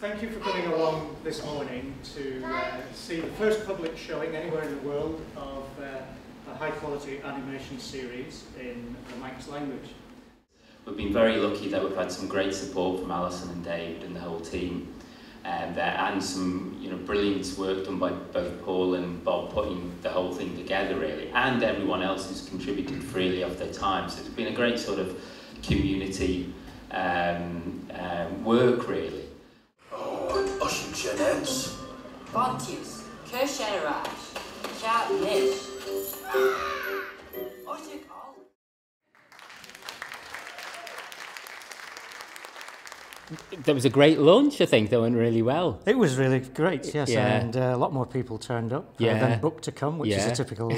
Thank you for coming along this morning to see the first public showing anywhere in the world of a high-quality animation series in the Manx language. We've been very lucky that we've had some great support from Alison and David and the whole team there, and some brilliant work done by both Paul and Bob putting the whole thing together really, and everyone else who's contributed freely of their time. So it's been a great sort of community work really. Ocean Genets. Pontius, Kersheraj, Sharpnish. There was a great lunch, I think, that went really well. It was really great, yes, Yeah. and a lot more people turned up Yeah. than booked to come, which is Yeah. a typical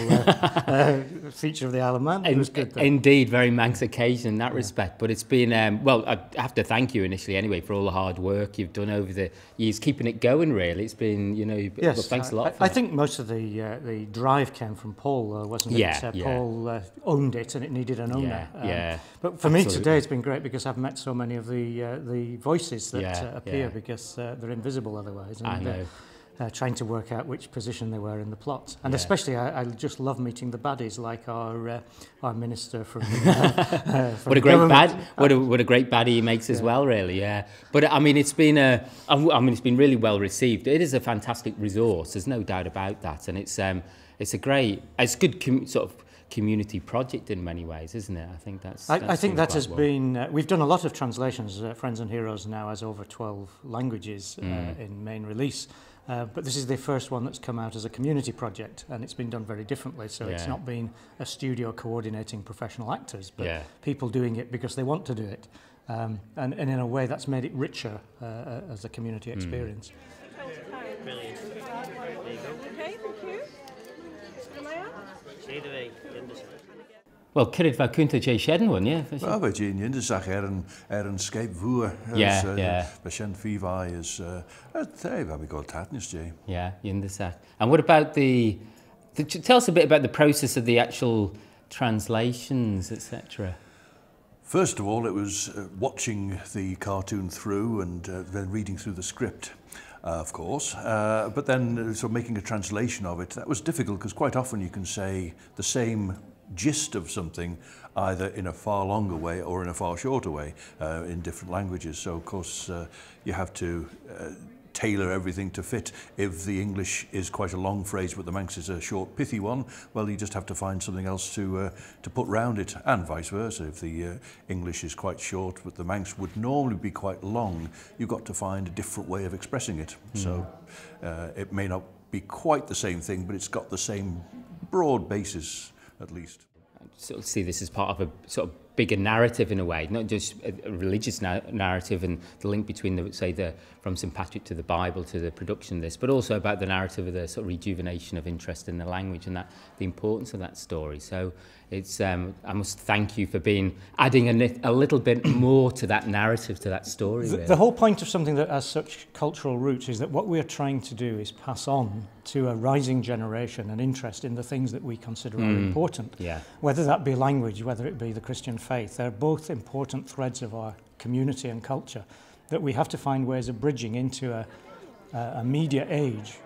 feature of the Isle of Man. It was good, though. Indeed, very Manx occasion in that respect. But it's been, well, I have to thank you initially anyway for all the hard work you've done over the years, keeping it going really. It's been, Yes, well, thanks a lot for I that. think most of the drive came from Paul, though, wasn't it? Yeah, yeah. Paul owned it and it needed an owner. Yeah, But for me absolutely. today, it's been great because I've met so many of the voices that appear yeah. because they're invisible otherwise. And, I know. trying to work out which position they were in the plot. And especially, I just love meeting the baddies, like our minister from What a great what a great baddie he makes as well, really. Yeah, but I mean, it's been it's been really well received. It is a fantastic resource. There's no doubt about that, and it's a good sort of community project in many ways, isn't it? I think I think that has well. been. We've done a lot of translations. Friends and Heroes now has over 12 languages in main release. But this is the first one that's come out as a community project, and it's been done very differently. So it's not been a studio coordinating professional actors, but people doing it because they want to do it. And in a way that's made it richer as a community experience. Brilliant. There you go. Okay, thank you. Am I up? Either way, Well, Cyrraedd fa cwnta Jay Shedden one, yeah. Wel, bij Jane Jindesach een Skype voer. Yeah. Bij Shen Fiva is, we hebben got tatnis, Jay. Yeah, Yindasach. And what about tell us a bit about the process of the actual translations, etc. First of all, it was watching the cartoon through and then reading through the script. Of course, but then so making a translation of it, that was difficult because quite often you can say the same gist of something either in a far longer way or in a far shorter way in different languages. So of course you have to tailor everything to fit. If the English is quite a long phrase but the Manx is a short pithy one, well, you just have to find something else to put round it, and vice versa. If the English is quite short but the Manx would normally be quite long, you've got to find a different way of expressing it. So it may not be quite the same thing, but it's got the same broad basis at least. Sort of see this as part of a sort of bigger narrative in a way, not just a religious narrative and the link between from St Patrick to the Bible to the production of this, but also about the narrative of the sort of rejuvenation of interest in the language and the importance of that story. So it's I must thank you for adding a little bit more to that narrative, to that story. Really. The whole point of something that has such cultural roots is that what we're trying to do is pass on to a rising generation an interest in the things that we consider are important. Yeah. Whether that be language, whether it be the Christian faith, they're both important threads of our community and culture that we have to find ways of bridging into a media age